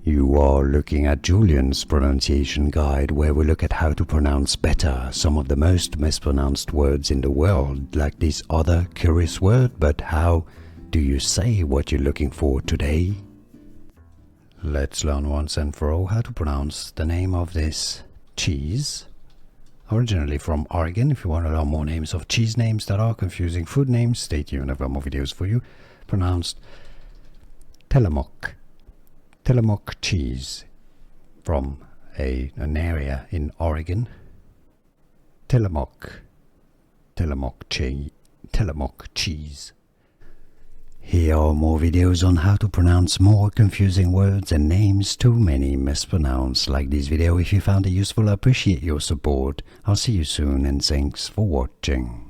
You are looking at Julian's pronunciation guide, where we look at how to pronounce better some of the most mispronounced words in the world, like this other curious word. But how do you say what you're looking for today? Let's learn once and for all how to pronounce the name of this cheese. Originally from Oregon. If you want to learn more names of cheese names that are confusing food names, stay tuned. I've got more videos for you. Pronounced Tillamook cheese, from an area in Oregon. Tillamook cheese. Here are more videos on how to pronounce more confusing words and names too many mispronounced. Like this video if you found it useful. I appreciate your support. I'll see you soon and thanks for watching.